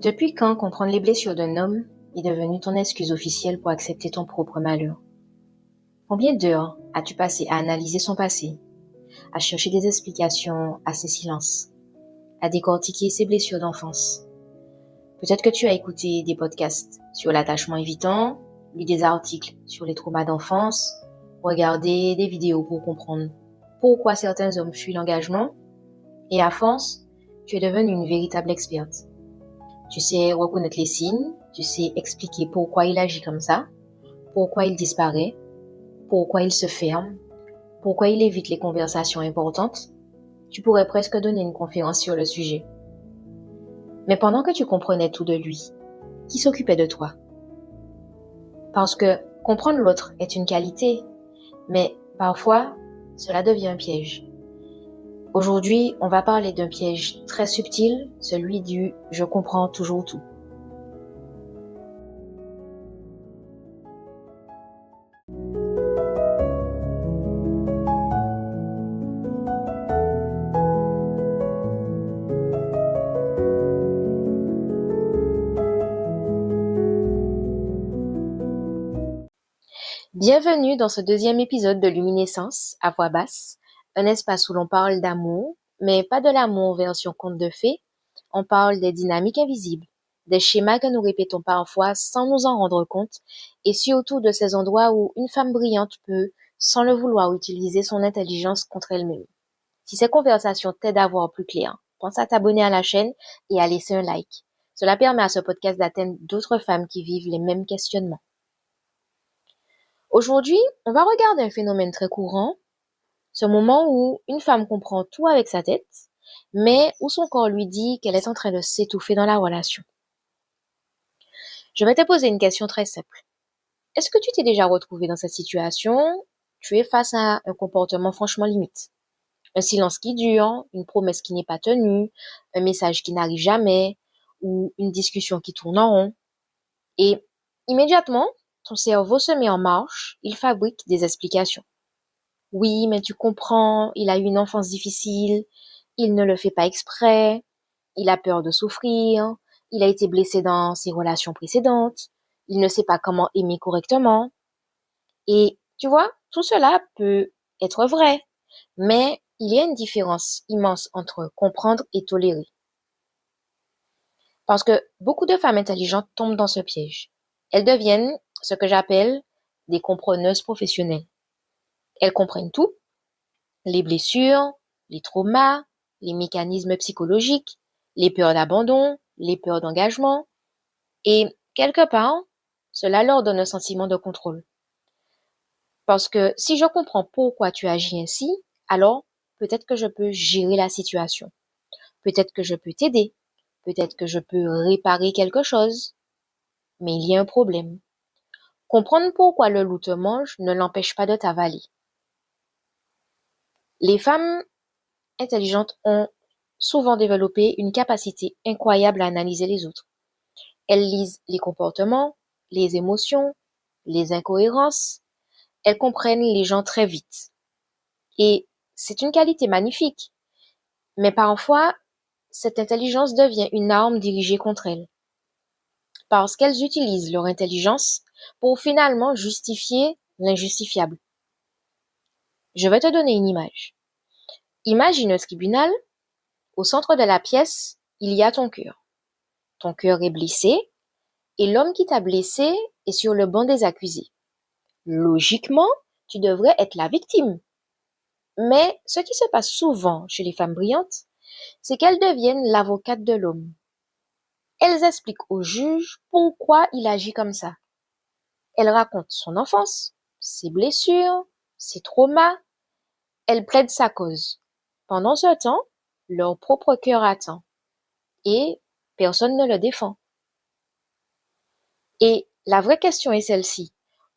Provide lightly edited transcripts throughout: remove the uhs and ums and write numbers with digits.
Depuis quand comprendre les blessures d'un homme est devenu ton excuse officielle pour accepter ton propre malheur? Combien d'heures as-tu passé à analyser son passé, à chercher des explications à ses silences, à décortiquer ses blessures d'enfance? Peut-être que tu as écouté des podcasts sur l'attachement évitant, lu des articles sur les traumas d'enfance, regardé des vidéos pour comprendre pourquoi certains hommes fuient l'engagement, et à force, tu es devenue une véritable experte. Tu sais reconnaître les signes, tu sais expliquer pourquoi il agit comme ça, pourquoi il disparaît, pourquoi il se ferme, pourquoi il évite les conversations importantes. Tu pourrais presque donner une conférence sur le sujet. Mais pendant que tu comprenais tout de lui, qui s'occupait de toi? Parce que comprendre l'autre est une qualité, mais parfois, cela devient un piège. Aujourd'hui, on va parler d'un piège très subtil, celui du « je comprends toujours tout ». Bienvenue dans ce deuxième épisode de Luminescence, à voix basse, un espace où l'on parle d'amour, mais pas de l'amour version conte de fées. On parle des dynamiques invisibles, des schémas que nous répétons parfois sans nous en rendre compte, et surtout de ces endroits où une femme brillante peut, sans le vouloir, utiliser son intelligence contre elle-même. Si ces conversations t'aident à voir plus clair, pense à t'abonner à la chaîne et à laisser un like. Cela permet à ce podcast d'atteindre d'autres femmes qui vivent les mêmes questionnements. Aujourd'hui, on va regarder un phénomène très courant, ce moment où une femme comprend tout avec sa tête, mais où son corps lui dit qu'elle est en train de s'étouffer dans la relation. Je vais te poser une question très simple. Est-ce que tu t'es déjà retrouvé dans cette situation? Tu es face à un comportement franchement limite. Un silence qui dure, une promesse qui n'est pas tenue, un message qui n'arrive jamais, ou une discussion qui tourne en rond. Et immédiatement, ton cerveau se met en marche, il fabrique des explications. Oui, mais tu comprends, il a eu une enfance difficile, il ne le fait pas exprès, il a peur de souffrir, il a été blessé dans ses relations précédentes, il ne sait pas comment aimer correctement. Et tu vois, tout cela peut être vrai, mais il y a une différence immense entre comprendre et tolérer. Parce que beaucoup de femmes intelligentes tombent dans ce piège. Elles deviennent ce que j'appelle des compreneuses professionnelles. Elles comprennent tout, les blessures, les traumas, les mécanismes psychologiques, les peurs d'abandon, les peurs d'engagement. Et quelque part, cela leur donne un sentiment de contrôle. Parce que si je comprends pourquoi tu agis ainsi, alors peut-être que je peux gérer la situation. Peut-être que je peux t'aider. Peut-être que je peux réparer quelque chose. Mais il y a un problème. Comprendre pourquoi le loup te mange ne l'empêche pas de t'avaler. Les femmes intelligentes ont souvent développé une capacité incroyable à analyser les autres. Elles lisent les comportements, les émotions, les incohérences. Elles comprennent les gens très vite. Et c'est une qualité magnifique. Mais parfois, cette intelligence devient une arme dirigée contre elles. Parce qu'elles utilisent leur intelligence pour finalement justifier l'injustifiable. Je vais te donner une image. Imagine un tribunal. Au centre de la pièce, il y a ton cœur. Ton cœur est blessé et l'homme qui t'a blessé est sur le banc des accusés. Logiquement, tu devrais être la victime. Mais ce qui se passe souvent chez les femmes brillantes, c'est qu'elles deviennent l'avocate de l'homme. Elles expliquent au juge pourquoi il agit comme ça. Elles racontent son enfance, ses blessures, ses traumas. Elles plaident sa cause. Pendant ce temps, leur propre cœur attend. Et personne ne le défend. Et la vraie question est celle-ci.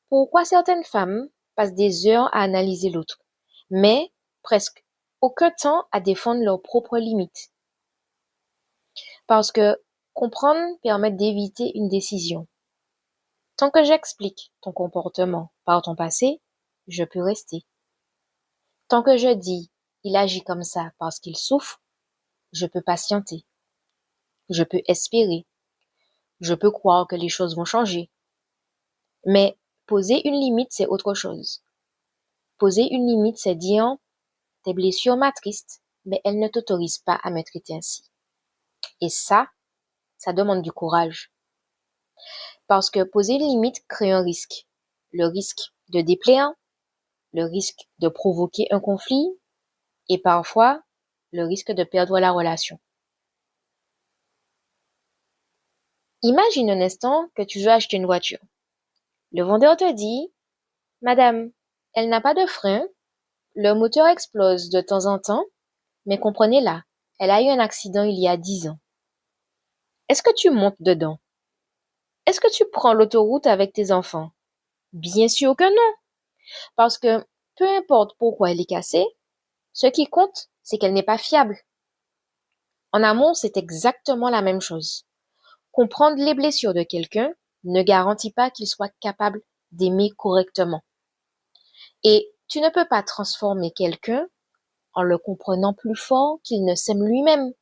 Pourquoi certaines femmes passent des heures à analyser l'autre, mais presque aucun temps à défendre leurs propres limites? Parce que comprendre permet d'éviter une décision. Tant que j'explique ton comportement par ton passé, je peux rester. Tant que je dis il agit comme ça parce qu'il souffre, je peux patienter. Je peux espérer. Je peux croire que les choses vont changer. Mais poser une limite, c'est autre chose. Poser une limite, c'est dire, tes blessures m'attristent, mais elles ne t'autorisent pas à me traiter ainsi. Et ça demande du courage. Parce que poser une limite crée un risque. Le risque de déplaire, le risque de provoquer un conflit et parfois le risque de perdre la relation. Imagine un instant que tu veux acheter une voiture. Le vendeur te dit, Madame, elle n'a pas de frein, le moteur explose de temps en temps, mais comprenez-la, elle a eu un accident il y a 10 ans. Est-ce que tu montes dedans? Est-ce que tu prends l'autoroute avec tes enfants? Bien sûr que non, parce que peu importe pourquoi elle est cassée, ce qui compte, c'est qu'elle n'est pas fiable. En amour, c'est exactement la même chose. Comprendre les blessures de quelqu'un ne garantit pas qu'il soit capable d'aimer correctement. Et tu ne peux pas transformer quelqu'un en le comprenant plus fort qu'il ne s'aime lui-même.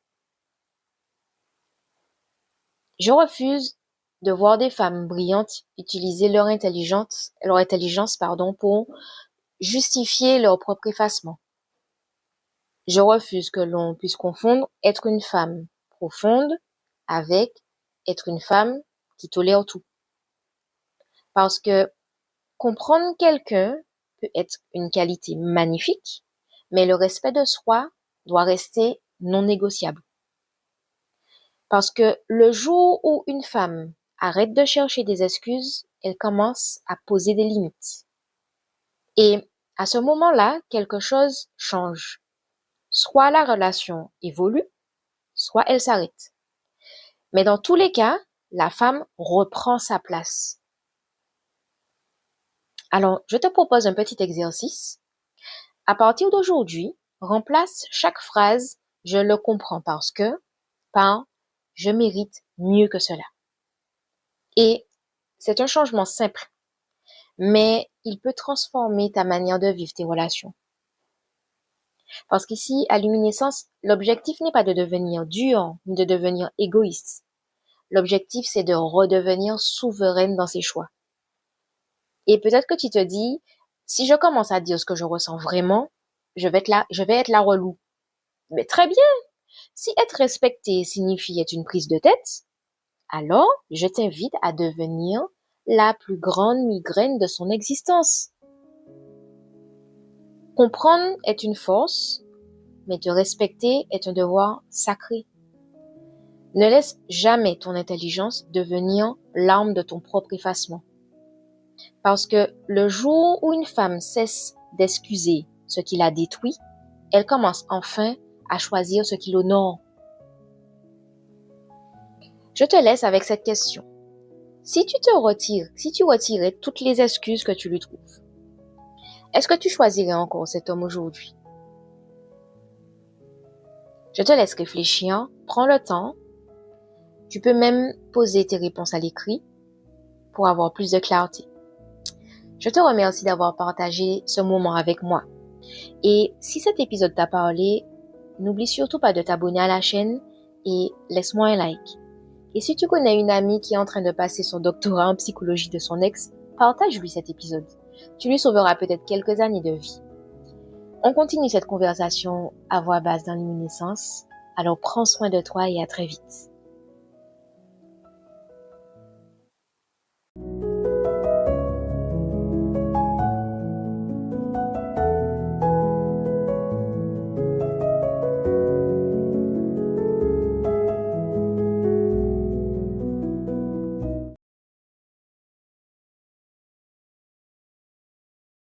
Je refuse de voir des femmes brillantes utiliser leur intelligence, pour justifier leur propre effacement. Je refuse que l'on puisse confondre être une femme profonde avec être une femme qui tolère tout. Parce que comprendre quelqu'un peut être une qualité magnifique, mais le respect de soi doit rester non négociable. Parce que le jour où une femme arrête de chercher des excuses, elle commence à poser des limites. Et à ce moment-là, quelque chose change. Soit la relation évolue, soit elle s'arrête. Mais dans tous les cas, la femme reprend sa place. Alors, je te propose un petit exercice. À partir d'aujourd'hui, remplace chaque phrase « je le comprends parce que » par « je mérite mieux que cela ». Et c'est un changement simple, mais il peut transformer ta manière de vivre tes relations. Parce qu'ici, à Luminescence, l'objectif n'est pas de devenir dur, ni de devenir égoïste. L'objectif, c'est de redevenir souveraine dans ses choix. Et peut-être que tu te dis, si je commence à dire ce que je ressens vraiment, je vais être la relou. Mais très bien! Si être respecté signifie être une prise de tête, alors je t'invite à devenir la plus grande migraine de son existence. Comprendre est une force, mais te respecter est un devoir sacré. Ne laisse jamais ton intelligence devenir l'arme de ton propre effacement. Parce que le jour où une femme cesse d'excuser ce qui la détruit, elle commence enfin à choisir ce qui l'honore. Je te laisse avec cette question. Si tu retirais toutes les excuses que tu lui trouves, est-ce que tu choisirais encore cet homme aujourd'hui? Je te laisse réfléchir, prends le temps. Tu peux même poser tes réponses à l'écrit pour avoir plus de clarté. Je te remercie d'avoir partagé ce moment avec moi. Et si cet épisode t'a parlé, n'oublie surtout pas de t'abonner à la chaîne et laisse-moi un like. Et si tu connais une amie qui est en train de passer son doctorat en psychologie de son ex, partage-lui cet épisode. Tu lui sauveras peut-être quelques années de vie. On continue cette conversation à voix basse dans Luminescence. Alors prends soin de toi et à très vite.